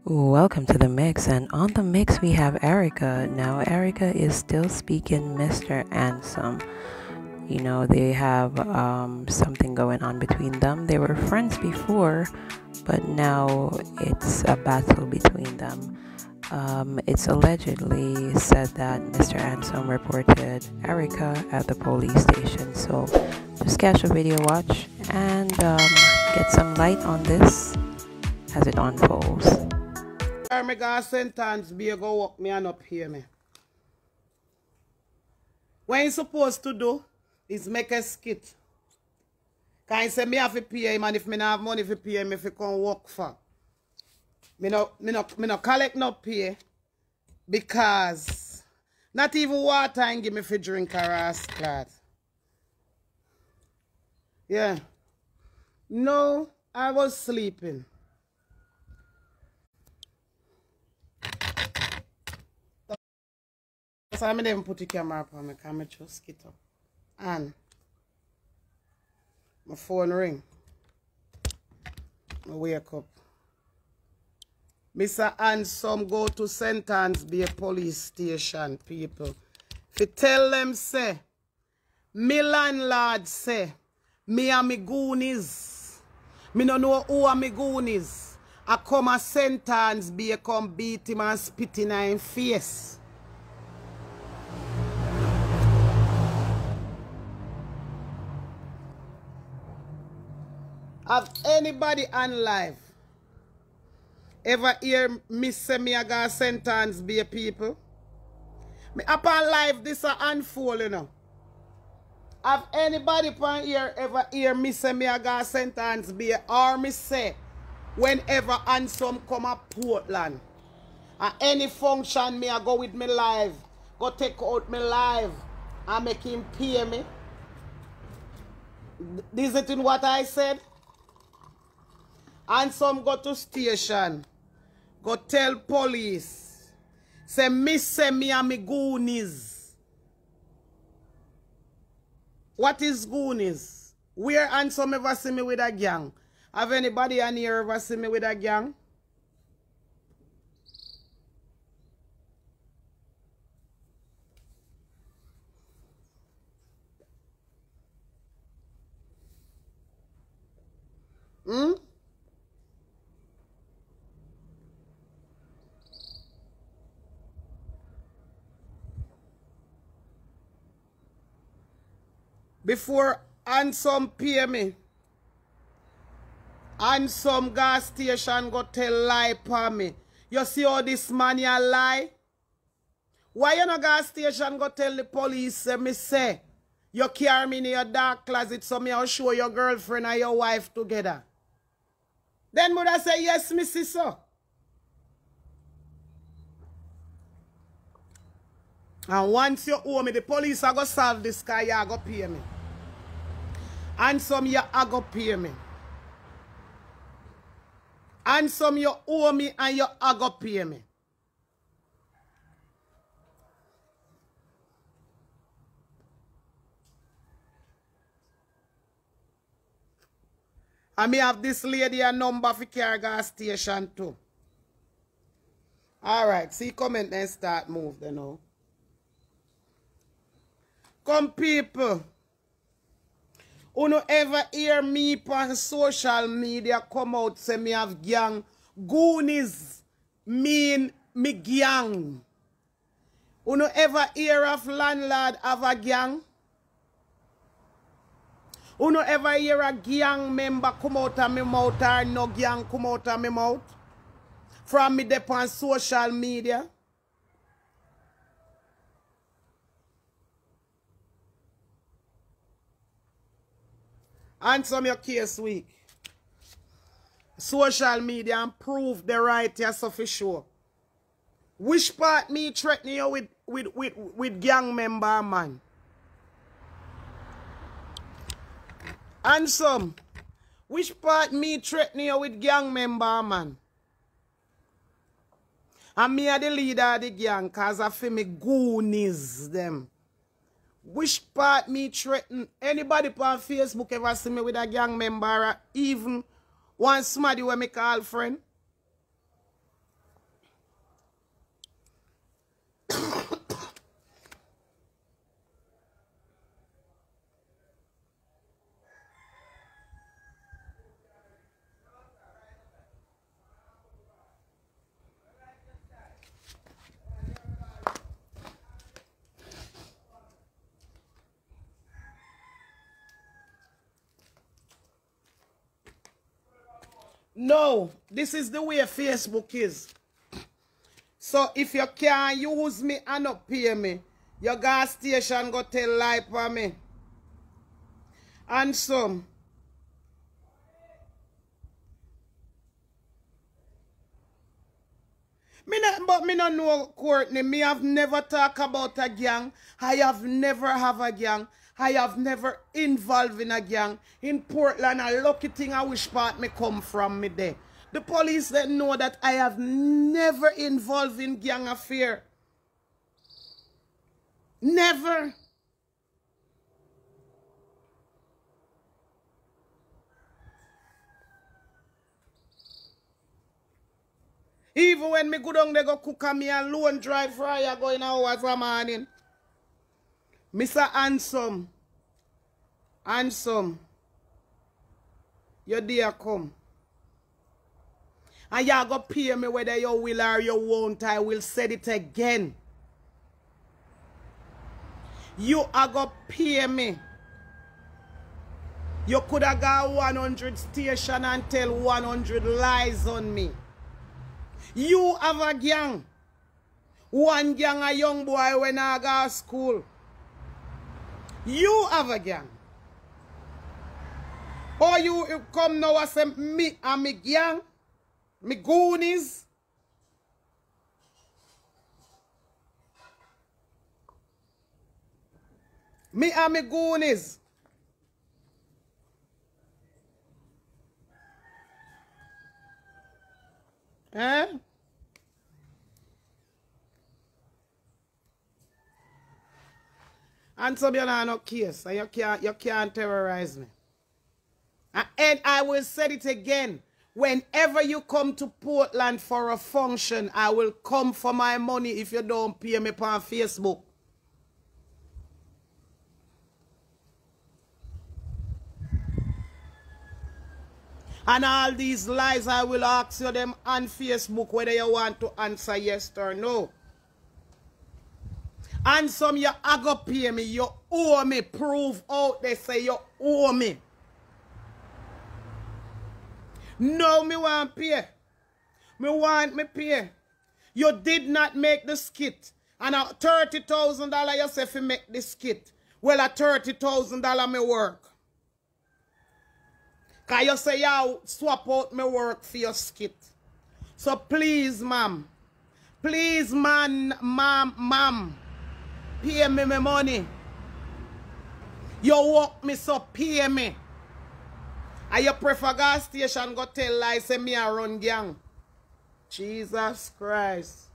Welcome to the mix, and on the mix we have Erica. Now, Erica is still speaking Mr. Ansem. You know, they have something going on between them. They were friends before, but now it's a battle between them. It's allegedly said that Mr. Ansem reported Erica at the police station. So just catch a video watch and get some light on this as it unfolds. Me got sentence be go walk me and up here me. What you supposed to do is make a skit. Can you say me have to pay him, and if me not have money to pay him, if he come work for. Me no collect no pay because not even water and give me for drink or rascal. Yeah. No, I was sleeping. So I didn't put the camera up on me because I just skit up. And my phone ring. I wake up. Mr. Ansem go to sentence be a police station, people. If you tell them, say, me landlord say, me and me goonies. Me no know who are me goonies. I come a sentence be a come beat him and spit in him face. Have anybody on live ever hear me say me I got sentence be a people? Me up on live this a unfold, you know. Have anybody upon here ever hear me say me I got sentence be a, or me say whenever Ansem come up Portland and any function me I go with me live, go take out me live and make him pay me? Is it in what I said? Ansem go to station, go tell police, say me and me goonies. What is goonies? Where Ansem ever see me with a gang? Have anybody on here ever see me with a gang? Hmm? Before Ansem pay me, Ansem gas station go tell lie for me. You see how this man ya lie? Why you no gas station go tell the police say me say you carry me in your dark closet so me I'll show your girlfriend and your wife together? Then would I say yes, me see so? And once you owe me, the police are going to solve this guy, you are going to pay me. And some you are going to pay me. And some you owe me and you are going to pay me. And me have this lady a number for car gas station too. Alright, see comment and start move then now. Come people, who no ever hear me on social media come out say me have gang. Goonies mean me gang. Who no ever hear of landlord have a gang? Who no ever hear a gang member come out of me mouth or no gang come out of me mouth? From me dep on social media? Answer your case week. Social media and prove the right yes for sure. Which part me threaten you with gang member man? Answer. Which part me threaten you with gang member man? And me are the leader of the gang cause I feel me goonies them. Which part me threaten? Anybody on Facebook ever see me with a gang member or even one somebody where me call friend? No, this is the way Facebook is. So if you can't use me and not pay me, your gas station go tell lie for me. And some. But me not know, Courtney. Me have never talked about a gang. I have never have a gang. I have never involved in a gang. In Portland, a lucky thing I wish part me come from me there. The police that know that I have never involved in gang affair. Never. Even when me go down, they go cook me alone drive fryer going hours a morning. Mr. Handsome. Handsome. Your day come. And you go pay me whether you will or you won't. I will say it again. You are going to pay me. You could have got 100 station and tell 100 lies on me. You have a gang. One gang a young boy when I go to school. You have a gang. Or you come now and say me and me gang, me goonies. Me and me goonies. Eh? And some you know no case. And you can't terrorize me. And I will say it again. Whenever you come to Portland for a function, I will come for my money if you don't pay me on Facebook. And all these lies, I will ask you them on Facebook whether you want to answer yes or no. And some you are going to pay me, you owe me, prove out they say you owe me. No, me want pay. Me want me pay. You did not make the skit. And a $30,000 you say if you make the skit. Well, a $30,000 me work. Because you say you swap out my work for your skit. So please, ma'am. Please, ma'am. Pay me my money. You work me, so pay me. And you prefer gas station go tell lies say me a run gang. Jesus Christ.